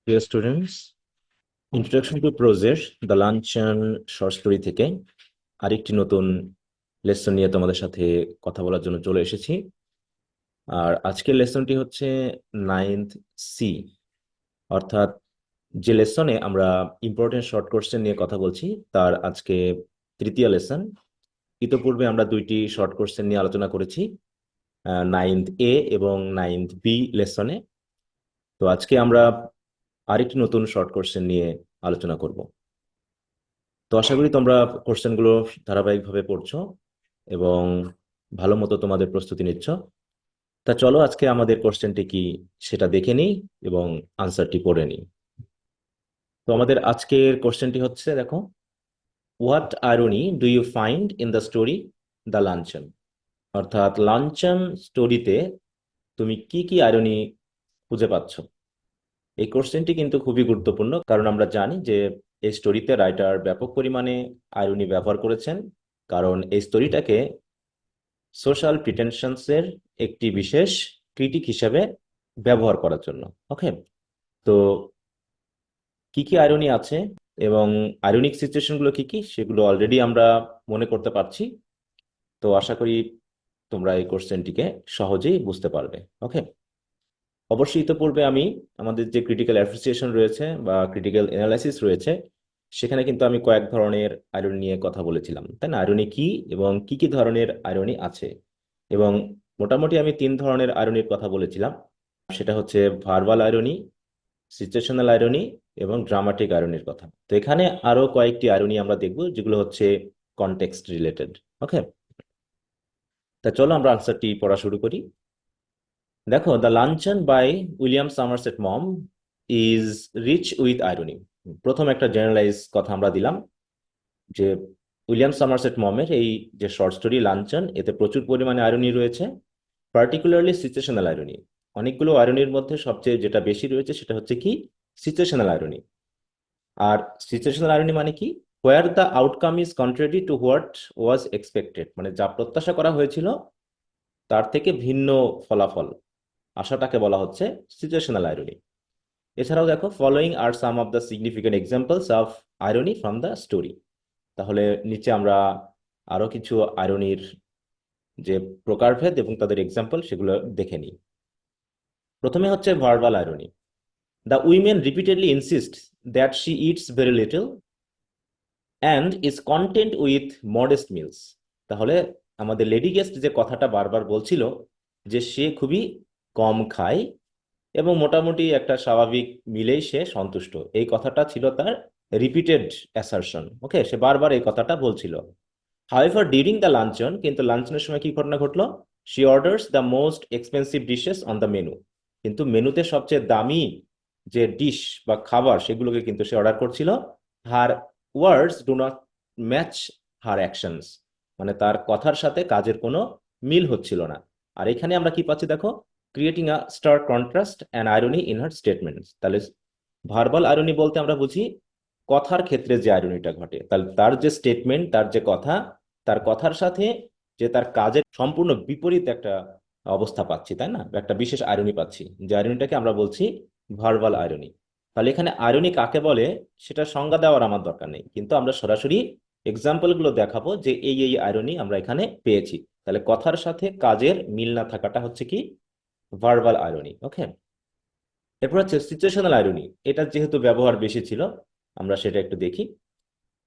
Dear students, Introduction to Prose, The Luncheon short story থেকে আরেকটি নতুন লেসন নিয়ে তোমাদের সাথে কথা বলার জন্য চলে এসেছি। আর আজকের লেসনটি হচ্ছে 9th সি, অর্থাৎ যে লেসনে আমরা ইম্পর্টেন্ট শর্ট কোশ্চেন নিয়ে কথা বলছি তার আজকে তৃতীয় লেসন। ইতোপূর্বে আমরা দুইটি শর্ট কোশ্চেন নিয়ে আলোচনা করেছি, 9th এ এবং 9th বি লেসনে। তো আজকে আমরা আরেকটি নতুন শর্ট কোশ্চেন নিয়ে আলোচনা করব। তো আশা করি তোমরা কোশ্চেনগুলো ধারাবাহিকভাবে পড়ছো এবং ভালো মতো তোমাদের প্রস্তুতি নিচ্ছ। তা চলো আজকে আমাদের কোশ্চেনটি কি সেটা দেখে নিই এবং আনসারটি পড়ে নিই। তো আমাদের আজকের কোশ্চেনটি হচ্ছে, দেখো, what irony do you find in the story The Luncheon? অর্থাৎ লাঞ্চন স্টোরিতে তুমি কি কি আইরনি খুঁজে পাচ্ছ? এই কোশ্চেনটি কিন্তু খুবই গুরুত্বপূর্ণ, কারণ আমরা জানি যে এই স্টোরিতে রাইটার ব্যাপক পরিমাণে আইরনি ব্যবহার করেছেন, কারণ এই স্টোরিটাকে সোশ্যাল প্রিটেনশনসের একটি বিশেষ ক্রিটিক হিসেবে ব্যবহার করার জন্য। ওকে, তো কি কি আইরনি আছে এবং আইরনিক সিচুয়েশনগুলো কি কি সেগুলো অলরেডি আমরা মনে করতে পারছি। তো আশা করি তোমরা এই কোশ্চেনটিকে সহজেই বুঝতে পারবে। ওকে, অবশ্যই ইতিপূর্বে আমি আমাদের যে ক্রিটিক্যাল অ্যাপ্রিসিয়েশন রয়েছে বা ক্রিটিক্যাল অ্যানালাইসিস রয়েছে, সেখানে কিন্তু আমি কয়েক ধরনের আয়রনি নিয়ে কথা বলেছিলাম, তাই না? আয়রনি কি এবং কি কি ধরনের আয়রনি আছে, এবং মোটামুটি আমি তিন ধরনের আয়রনির কথা বলেছিলাম। সেটা হচ্ছে ভার্বাল আয়রনি, সিচুয়েশনাল আয়রনি এবং ড্রামাটিক আয়রনির কথা। তো এখানে আরো কয়েকটি আয়রনি আমরা দেখব যেগুলো হচ্ছে কনটেক্সট রিলেটেড। ওকে, তা চলো আমরা আনসারটি পড়া শুরু করি। দেখো, The Luncheon by William Somerset Maugham is rich with irony. প্রথম একটা জেনারেলাইজ কথা আমরা দিলাম যে উইলিয়াম সামারসেট মমের এই যে শর্ট স্টোরি লাঞ্চন, এতে প্রচুর পরিমাণে আইরনি রয়েছে, পার্টিকুলারলি সিচুয়েশনাল আইরনি। অনেকগুলো আইরনির মধ্যে সবচেয়ে যেটা বেশি রয়েছে সেটা হচ্ছে কি, সিচুয়েশনাল আইরনি। আর সিচুয়েশনাল আইরনি মানে কি, where the outcome is contrary to what was expected, মানে যা প্রত্যাশা করা হয়েছিল তার থেকে ভিন্ন ফলাফল আশাটাকে বলা হচ্ছে সিচুয়েশনাল আইরনি। এছাড়াও দেখো, following R some of the significant examples of irony from the story. তাহলে নিচে আমরা আরো কিছু আইরনির যে প্রকারভেদ এবং তাদের এক্সাম্পল সেগুলো দেখে নিই। প্রথমে হচ্ছে verbal irony. The women repeatedly insist that she eats very little and is content with modest meals. তাহলে আমাদের লেডি গেস্ট যে কথাটা বারবার বলছিল যে সে খুবই কম খায় এবং মোটামুটি একটা স্বাভাবিক মিলেই সে সন্তুষ্ট, এই কথাটা ছিল তার রিপিটেড অ্যাসারশন। ওকে, সে বারবার এই কথাটা বলছিল। হাউএভার ডিউরিং দ্য লাঞ্চন, কিন্তু লাঞ্চনের সময় কি ঘটনা ঘটলো, she orders the most expensive dishes on the menu. কিন্তু মেনুতে সবচেয়ে দামি যে ডিশ বা খাবার সেগুলোকে কিন্তু সে অর্ডার করছিল। Her words do not match her actions, মানে তার কথার সাথে কাজের কোনো মিল হচ্ছিল না। আর এখানে আমরা কি পাচ্ছি দেখো, creating a star contrast and irony in her statements. তাহলে ভার্বাল আইরনি বলতে আমরা বুঝি কথার ক্ষেত্রে যে আইরনিটা ঘটে, তাহলে তার যে স্টেটমেন্ট, তার যে কথা, তার কথার সাথে যে তার কাজের সম্পূর্ণ বিপরীত একটা অবস্থা পাচ্ছি, তাই না? একটা বিশেষ আইরনি পাচ্ছি, যে আইরনিটাকে আমরা বলছি ভার্বাল আইরনি। তাহলে এখানে আইরনি কাকে বলে সেটা সংজ্ঞা দেওয়ার আমার দরকার নেই, কিন্তু আমরা সরাসরি এক্সাম্পল গুলো দেখাবো যে এই এই আইরনি আমরা এখানে পেয়েছি। তাহলে কথার সাথে কাজের মিল না থাকাটা হচ্ছে কি, ভার্বাল আইরনি। ওকে, এরপর হচ্ছে সিচুয়েশনাল আইরনি। এটা যেহেতু ব্যবহার বেশি ছিল, আমরা সেটা একটু দেখি।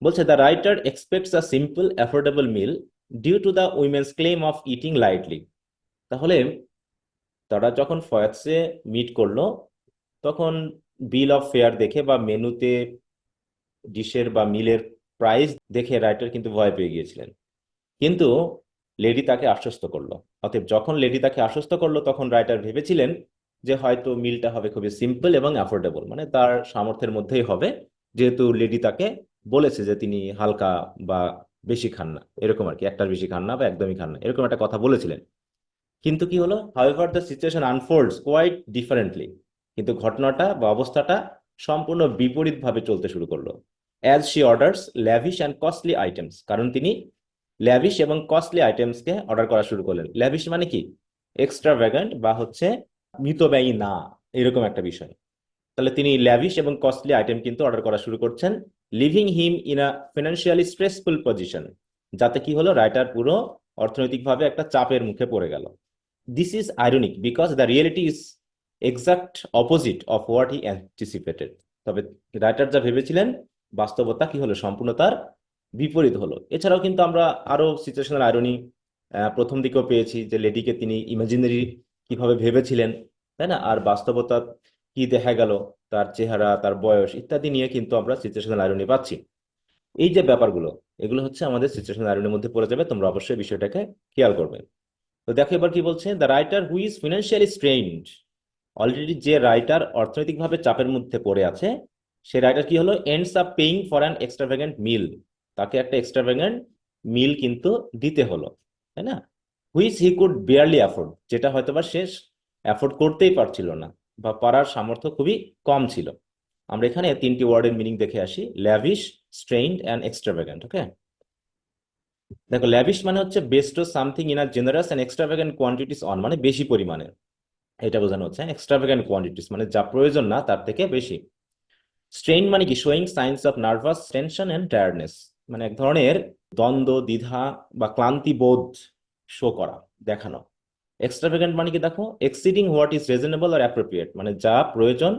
বলছে, the writer expects a simple affordable meal due to the women's claim of eating lightly. তাহলে তারা যখন ফয়েটসে মিট করলো, তখন বিল অফ ফেয়ার দেখে বা মেনুতে ডিশের বা মিলের প্রাইস দেখে রাইটার কিন্তু ভয় পেয়ে গিয়েছিলেন, কিন্তু লেডি তাকে আশ্বস্ত করলো। অতএব যখন লেডি তাকে আশ্বস্ত করলো তখন রাইটার ভেবেছিলেন যে হয়তো মিলটা হবে খুবই সিম্পল এবং অ্যাফোর্ডেবল, মানে তার সামর্থ্যের মধ্যেই হবে, যেহেতু লেডি তাকে বলেছে যে তিনি হালকা বা বেশি খান না, এরকম আর কি, একটার বেশি খান না বা একদমই খান না, এরকম একটা কথা বলেছিলেন। কিন্তু কি হলো, however the situation unfolds quite differently. কিন্তু ঘটনাটা বা অবস্থাটা সম্পূর্ণ বিপরীত ভাবে চলতে শুরু করলো। As she orders lavish and costly items, কারণ তিনি ল্যাভিশ এবং কস্টলি আইটেমসকে অর্ডার করা শুরু করলেন। ল্যাভিশ মানে কি, এক্সট্রাভ্যাগান্ট বা হচ্ছে মিতব্যয়ী না, এরকম একটা বিষয়। তাহলে তিনি ল্যাভিশ এবং কস্টলি আইটেম কিন্তু অর্ডার করা শুরু করছেন, living him in a financially stressful position, যাতে কি হলো, রাইটার পুরো অর্থনৈতিকভাবে একটা চাপের মুখে পড়ে গেল। This is ironic because the reality is exact opposite of what he anticipated. তবে রাইটার যা ভেবেছিলেন, বাস্তবতা কি হলো, সম্পূর্ণ তার বিপরীত হলো। এছাড়াও কিন্তু আমরা আরো সিচুয়েশনাল আইরনি প্রথম দিকেও পেয়েছি, যে লেডিকে তিনি ইমাজিনারি কিভাবে ভেবেছিলেন, তাই না, আর বাস্তবতা কি দেখা গেল, তার চেহারা, তার বয়স ইত্যাদি নিয়ে কিন্তু আমরা সিচুয়েশনাল আইরনি পাচ্ছি। এই যে ব্যাপারগুলো, এগুলো হচ্ছে আমাদের সিচুয়েশনাল আইরনির মধ্যে পড়ে যাবে, তোমরা অবশ্যই বিষয়টাকে খেয়াল করবে। তো দেখো এবার কি বলছে, the writer who is financially strained. Already যে রাইটার অর্থনৈতিকভাবে চাপের মধ্যে পড়ে আছে, সে রাইটার কি হলো, ends up paying for an extravagant meal. তাকে একটা এক্সট্রাভ্যাগেন্ট মিল কিন্তু দিতে হলো, তাই না, which he could barely afford, যেটা হয়তোবা সে অ্যাফোর্ড করতেই পারছিল না, বা পারার সামর্থ্য খুবই কম ছিল। আমরা এখানে তিনটি ওয়ার্ডের মিনিং দেখে আসি, ল্যাভিশ, স্ট্রেইনড অ্যান্ড এক্সট্রাভ্যাগেন্ট। ওকে, দেখো ল্যাভিশ মানে হচ্ছে bestow something in a generous and extravagant quantities on, মানে বেশি পরিমাণে, এটা বোঝানো হচ্ছে। এক্সট্রাভ্যাগেন্ট কোয়ান্টিটিস মানে যা প্রয়োজন না তার থেকে বেশি। স্ট্রেইন মানে কি, showing signs of nervous tension and tiredness, মানে এক ধরনের দ্বন্দ্ব, দ্বিধা বা ক্লান্তি বোধ শো করা, দেখানো। এক্সট্রাভ্যাগেন্ট মানে কি, দেখো, এক্সিডিং হোয়াট ইজ রিজনেবল আর অ্যাপ্রোপ্রিয়েট, মানে যা প্রয়োজন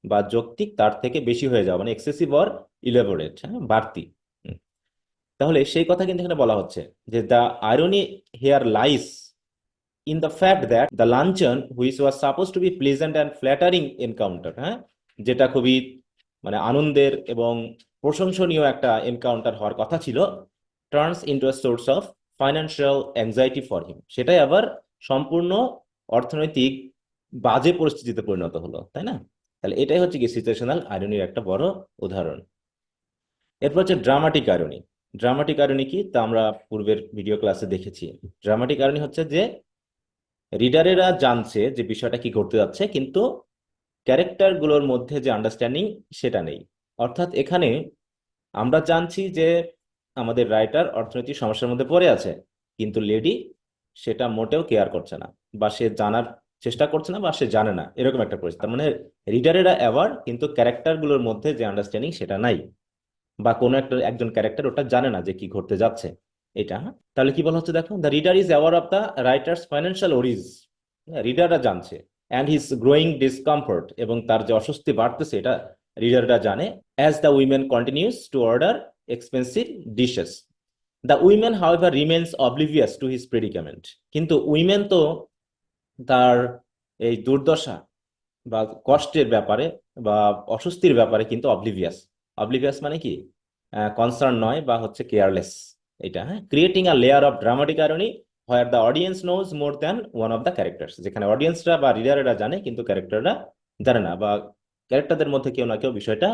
বা যৌক্তিক তার থেকে বেশি হয়ে যাওয়া, মানে এক্সেসিভ অর ইলেবোরেট, হ্যাঁ, বাড়তি। তাহলে সেই কথা কিন্তু এখানে বলা হচ্ছে, যে the irony here lies in the fact that the luncheon which was supposed to be pleasant and flattering encounter, হ্যাঁ, যেটা খুবই মানে আনন্দের এবং প্রশংসনীয় একটা এনকাউন্টার হওয়ার কথা ছিল, turns into a source of financial anxiety for him, সেটাই আবার সম্পূর্ণ অর্থনৈতিক বাজে পরিস্থিতিতে পরিণত হলো, তাই না। তাহলে এটাই হচ্ছে কি সিচুয়েশনাল আইরনির একটা বড় উদাহরণ। এরপর হচ্ছে ড্রামাটিক আইরনি। ড্রামাটিক আইরনি কি তা আমরা পূর্বের ভিডিও ক্লাসে দেখেছি। ড্রামাটিক আইরনি হচ্ছে যে রিডারেরা জানছে যে বিষয়টা কি ঘটতে যাচ্ছে, কিন্তু ক্যারেক্টার গুলোর মধ্যে যে আন্ডারস্ট্যান্ডিং সেটা নেই। অর্থাৎ এখানে আমরা জানছি যে আমাদের রাইটার অর্থনৈতিক সমস্যার মধ্যে পড়ে আছে, কিন্তু লেডি সেটা মোটেও কেয়ার করছে না, বা সে জানার চেষ্টা করছে না, বা সে জানে না, এরকম একটা পরিস্থিতি। তার মানে রিডারেরা অ্যাওয়ার, কিন্তু ক্যারেক্টার গুলোর মধ্যে যে আন্ডারস্ট্যান্ডিং সেটা নাই, বা কোনো একটা একজন ক্যারেক্টার ওটা জানে না যে কি ঘটতে যাচ্ছে এটা। হ্যাঁ? তাহলে কি বলা হচ্ছে, দেখো, the reader is aware of the writer's financial worries. রিডাররা জানছে, অ্যান্ড হিজ গ্রোয়িং ডিসকমফোর্ট, এবং তার যে অস্বস্তি বাড়তেছে এটা রিডাররা জানে। As the women continues to order expensive dishes, the women however remains oblivious to his predicament. কিন্তু উইমেন তো তার এই দুর্দশা বা কষ্টের ব্যাপারে বা অস্বস্তির ব্যাপারে কিন্তু অবলিভিয়াস। অবলিভিয়াস মানে কি, কনসার্ন নয়, বা হচ্ছে কেয়ারলেস, এটা। হ্যাঁ, creating a layer of dramatic irony where the audience knows more than one of the characters, যেখানে অডিয়েন্সরা বা রিডারেরা জানে কিন্তু ক্যারেক্টাররা জানে না, বা ক্যারেক্টারদের মধ্যে কেউ না কেউ বিষয়টা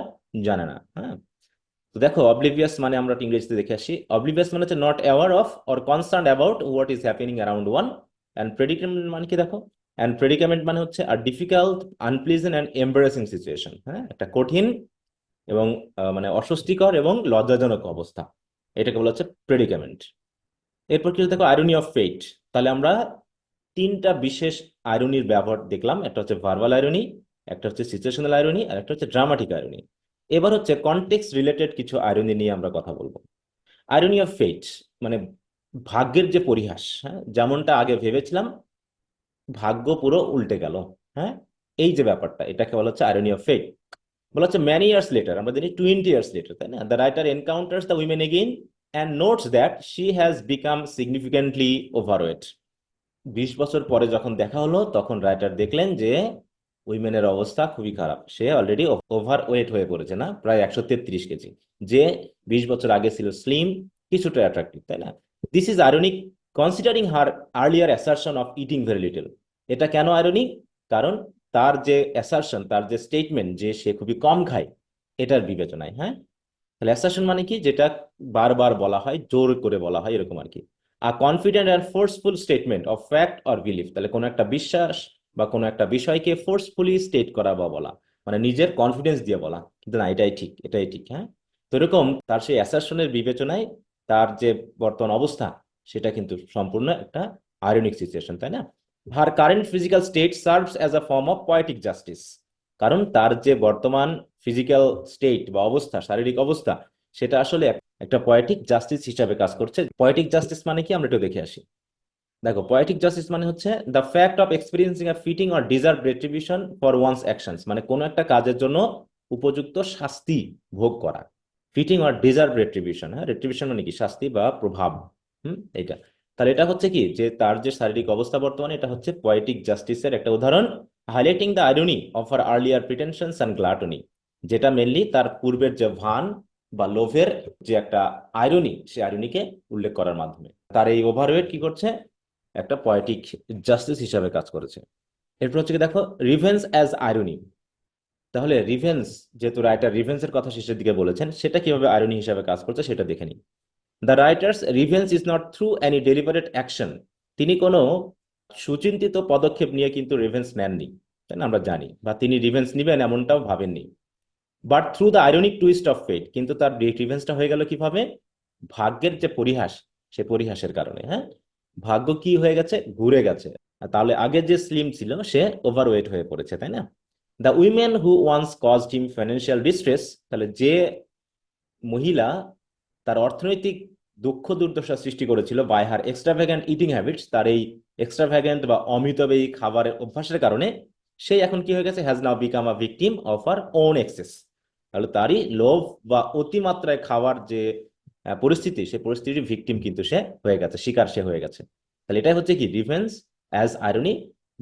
জানে না। হ্যাঁ, তো দেখো, অবলিভিয়াস মানে আমরা ইংরেজিতে দেখে আসি, অবলিভিয়াস মানে হচ্ছে not aware of or concern about what is happening around one. And predicament মানে কি, দেখো, অ্যান্ড প্রেডিকামেন্ট মানে হচ্ছে আর difficult, unpleasant and embarrassing situation. হ্যাঁ, একটা কঠিন এবং মানে অস্বস্তিকর এবং লজ্জাজনক অবস্থা, এটাকে বলা হচ্ছে প্রেডিকামেন্ট। এরপর কি দেখো, আইরনি অফ ফেট। তাহলে আমরা তিনটা বিশেষ আইরনির ব্যবহার দেখলাম, একটা হচ্ছে ভার্বাল আইরনি, একটা হচ্ছে সিচুয়েশনাল আইরনি, আর একটা হচ্ছে ড্রামাটিক আইরনি। এবার হচ্ছে কনটেক্সট রিলেটেড কিছু আইরনি নিয়ে আমরা কথা বলবো। আইরনি অফ ফেট মানে ভাগ্যের যে পরিহাস, হ্যাঁ, যেমনটা আগে ভেবেছিলাম ভাগ্য পুরো উল্টে গেল। হ্যাঁ, এই যে ব্যাপারটা, এটাকে বলা হচ্ছে আইরনি অফ ফেট। বলা হচ্ছে ম্যানি ইয়ার্স লেটার, আমরা জানি 20 years লেটার, তাই না, the writer encounters the women again and notes that she has become significantly overweight. 20 বছর পরে যখন দেখা হলো, তখন রাইটার দেখলেন যে উইমেনের অবস্থা খুবই খারাপ, সে অলরেডি ওভার ওয়েট হয়ে পড়েছে, না, প্রায় 133 কেজি, যে 20 বছর আগে ছিল স্লিম, কিছুটা অ্যাট্রাক্টিভ, তাই না। This is ironic considering her earlier assertion of eating very little. এটা কেন আইরনিক, কারণ তার যে অ্যাসারশন, তার যে স্টেটমেন্ট যে সে খুবই কম খায়, এটার বিবেচনায়। হ্যাঁ, তাহলে অ্যাসারশন মানে কি, যেটা বারবার বলা হয়, জোর করে বলা হয়, এরকম আর কি। A confident and forceful statement of fact or belief, তাহলে কোনো একটা বিশ্বাস বা কোনো একটা বিষয়কে ফোর্সফুলি স্টেট করা বা বলা, মানে নিজের কনফিডেন্স দিয়ে বলা, কিন্তু না, এটাই ঠিক, এটাই ঠিক। হ্যাঁ, তো এরকম তার সেই অ্যাসারশনের বিবেচনায় তার যে বর্তমান অবস্থা, সেটা কিন্তু সম্পূর্ণ একটা আয়রনিক সিচুয়েশন, তাই না। Her current physical state serves as a form of poetic justice, কারণ তার যে বর্তমান ফিজিক্যাল স্টেট বা অবস্থা, শারীরিক অবস্থা, সেটা আসলে একটা পয়েটিক জাস্টিস হিসাবে কাজ করছে। পয়েটিক জাস্টিস মানে কি আমরা একটু দেখে আসি। দেখো, পয়েটিক জাস্টিস মানে হচ্ছে the fact of experiencing a fitting or deserved retribution for one's actions, মানে কোনো একটা কাজের জন্য উপযুক্ত শাস্তি ভোগ করা। ফিটিং অর ডিজার্ভ রেট্রিবিউশন, হ্যাঁ, রেট্রিবিউশন মানে কি শাস্তি বা প্রভাব। এইটা, তাহলে এটা হচ্ছে কি যে তার যে শারীরিক অবস্থা বর্তমানে, এটা হচ্ছে পয়েটিক জাস্টিসের একটা উদাহরণ, highlighting the irony of her earlier pretensions and gluttony, যেটা মেনলি তার পূর্বের যে ভান বা লোভের যে একটা আইরনি, সেই আইরনিকে উল্লেখ করার মাধ্যমে তার এই ওভারওয়েট কি করছে, একটা পয়েটিক জাস্টিস হিসাবে কাজ করেছে। এরপর হচ্ছে কি দেখো, রিভেঞ্জ অ্যাজ আইরনি। তাহলে রিভেঞ্জ, যেহেতু রাইটার রিভেঞ্জের কথা শেষের দিকে বলেছেন, সেটা কিভাবে আইরনি হিসাবে কাজ করছে সেটা দেখে নিই। The writer's revenge is not through any deliberate action, তিনি কোনো সুচিন্তিত পদক্ষেপ নিয়ে কিন্তু রিভেঞ্জ নেননি, তাই না, আমরা জানি, বা তিনি রিভেঞ্জ নিবেন এমনটাও ভাবেননি। But through the ironic twist of fate, কিন্তু তার রিভেঞ্জটা হয়ে গেল কিভাবে, ভাগ্যের যে পরিহাস, সে পরিহাসের কারণে। হ্যাঁ, ভাগ্য কি হয়ে গেছে, ঘুরে গেছে। তাহলে আগে যে স্লিম ছিল সে ওভারওয়েট হয়ে পড়েছে, তাই না। The women who once caused him financial distress, তাহলে যে মহিলা তার অর্থনৈতিক দুঃখ দুর্দশা সৃষ্টি করেছিল by her extravagant eating habits, তার এই এক্সট্রাভ্যাগেন্ট বা অমিতব্যয়ী খাবারের অভ্যাসের কারণে সে এখন কি হয়ে গেছে, has now become a victim of her own excess. তাহলে তারই লোভ বা অতিমাত্রায় খাওয়ার যে পরিস্থিতি, সেই পরিস্থিতির ভিকটিম কিন্তু সে হয়ে গেছে, শিকার সে হয়ে গেছে। তাহলে এটাই হচ্ছে কি রিভেঞ্জ অ্যাজ আইরনি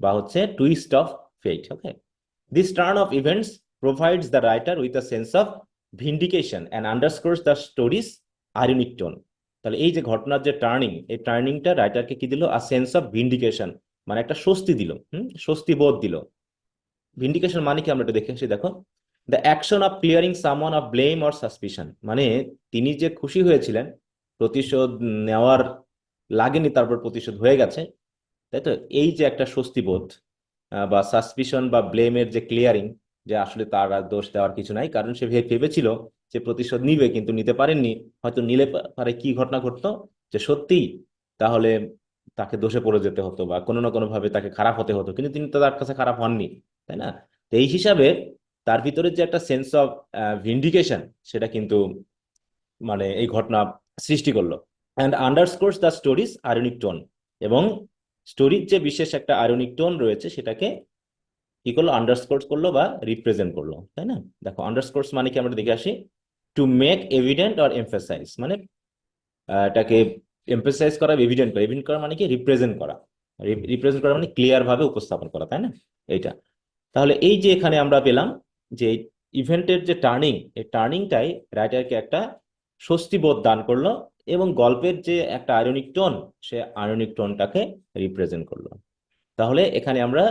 বা হচ্ছে twist of fate. Okay, this turn of events provides the writer with a sense of vindication and underscores the story's ironic tone. তাহলে এই যে ঘটনার যে টার্নিং, এই টার্নিংটা রাইটারকে কি দিল, আ সেন্স অফ ভিন্ডিকেশন, মানে একটা স্বস্তি দিল, স্বস্তি বোধ দিল। ভিন্ডিকেশন মানে কি আমরা একটু দেখে আসি। দেখো, the action of clearing someone of blame or suspicion, মানে তিনি যে খুশি হয়েছিলেন, প্রতিশোধ নেওয়ার লাগেনি, তারপর প্রতিশোধ হয়ে গেছে, তাই তো, এই যে একটা স্বস্তি বোধ বা সাসপিশন বা ব্লেমের যে ক্লিয়ারিং, যে আসলে তার আর দোষ দেওয়ার কিছু নাই, কারণ সে ভেবেছিল যে প্রতিশোধ নিবে, কিন্তু নিতে পারেননি। হয়তো নিলে পারে কি ঘটনা ঘটতো, যে সত্যি তাহলে তাকে দোষে পড়ে যেতে হতো বা কোনো না কোনো ভাবে তাকে খারাপ হতে হতো, কিন্তু তিনি তো তার কাছে খারাপ হননি, তাই না। তো এই হিসাবে তার ভিতরে যে একটা সেন্স অফ ভিন্ডিকেশন, সেটা কিন্তু মানে এই ঘটনা সৃষ্টি করলো। And underscores the story's ironic tone, এবং স্টোরির যে বিশেষ একটা আইরনিক টোন রয়েছে, সেটাকে কি করলো, আন্ডারস্কোর্স করলো বা রিপ্রেজেন্ট করলো, তাই না। দেখো, আন্ডারস্কোর্স মানে কি আমরা দেখে আসি, to make evident or emphasize, মানে এটাকে এমফাসাইজ করা, এভিডেন্ট করা, এভিডেন্ট করা মানে কি রিপ্রেজেন্ট করা, রিপ্রেজেন্ট করা মানে ক্লিয়ার ভাবে উপস্থাপন করা, তাই না, এইটা। তাহলে এই যে এখানে আমরা পেলাম যে ইভেন্টের যে টার্নিং, এই টার্নিংটাই রাইটারকে একটা স্বস্তি বোধ দান করলো, এবং গল্পের যে একটা আয়রনিক টোন, সে আয়রনিক টোনটাকে রিপ্রেজেন্ট করলো। তাহলে এখানে আমরা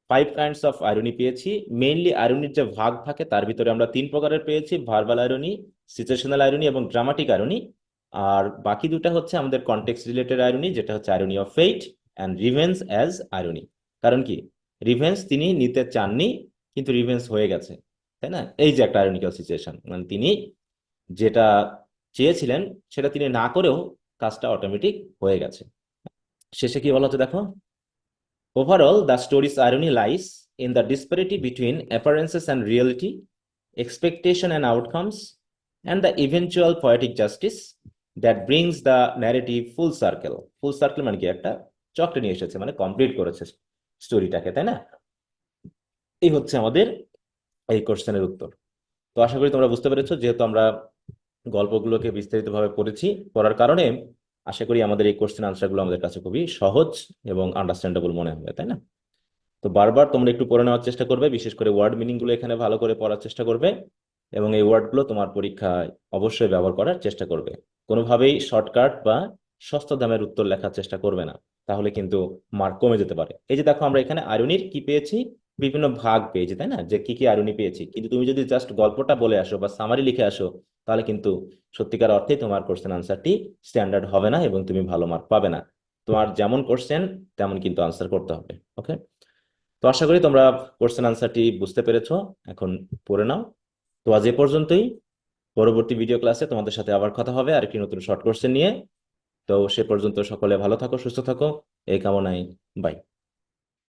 5 কাইন্ডস অফ আয়রনি পেয়েছি। মেইনলি আয়রনির যে ভাগ থাকে, তার ভিতরে আমরা 3 প্রকারের পেয়েছি, ভার্বাল আয়রনি, সিচুয়েশনাল আয়রনি এবং ড্রামাটিক আয়রনি। আর বাকি দুটা হচ্ছে আমাদের কনটেক্সট রিলেটেড আয়রনি, যেটা হচ্ছে irony of fate and revenge as irony. কারণ কি, রিভেঞ্জ তিনি নিতে চাননি, কিন্তু রিভেঞ্জ হয়ে গেছে, তাই না। এই যে একটা আয়রনিক্যাল সিচুয়েশন, মানে তিনি যেটা চেয়েছিলেন সেটা তিনি না করেও কাজটা অটোমেটিক হয়ে গেছে। শেষে কি বলা হচ্ছে দেখো, overall, the story's irony lies in the disparity between appearances and reality, expectation and outcomes, and the eventual poetic justice that brings the narrative full circle. Full circle মানে কি, একটা চক্র নিয়ে এসেছে, মানে কমপ্লিট করেছে স্টোরিটাকে, তাই না। এই হচ্ছে আমাদের এই কোশ্চেনের উত্তর। তো আশা করি তোমরা বুঝতে পেরেছো, যেহেতু আমরা গল্পগুলোকে বিস্তারিতভাবে পড়েছি, পড়ার কারণে আশা করি আমাদের এই কোশ্চেন আনসারগুলো আমাদের কাছে খুবই সহজ এবং আন্ডারস্ট্যান্ডেবল মনে হবে, তাই না। তো বারবার তোমরা একটু পড়ে নেওয়ার চেষ্টা করবে, বিশেষ করে ওয়ার্ড মিনিং গুলো এখানে ভালো করে পড়ার চেষ্টা করবে, এবং এই ওয়ার্ডগুলো তোমার পরীক্ষায় অবশ্যই ব্যবহার করার চেষ্টা করবে। কোনোভাবেই শর্টকাট বা সস্তা দামের উত্তর লেখার চেষ্টা করবে না, তাহলে কিন্তু মার্ক কমে যেতে পারে। এই যে দেখো, আমরা এখানে আয়রনির কি পেয়েছি, বিভিন্ন ভাগ পেয়েছি, তাই না, যে কি কি আয়রনি পেয়েছি, কিন্তু তুমি যদি জাস্ট গল্পটা বলে আসো বা সামারি লিখে আসো, তাহলে কিন্তু সত্যিকার অর্থেই তোমার কোশ্চেন আনসারটি স্ট্যান্ডার্ড হবে না এবং তুমি ভালো মার্ক পাবে না। তোমার যেমন কোশ্চেন তেমন কিন্তু আনসার করতে হবে। ওকে, তো আশা করি তোমরা কোশ্চেন আনসারটি বুঝতে পেরেছো, এখন পড়ে নাও। তো আজ এ পর্যন্তই। পরবর্তী ভিডিও ক্লাসে তোমাদের সাথে আবার কথা হবে আরেকটি নতুন শর্ট কোশ্চেন নিয়ে। তো সে পর্যন্ত সকলে ভালো থাকো, সুস্থ থাকো, এই কামনায়। বাই।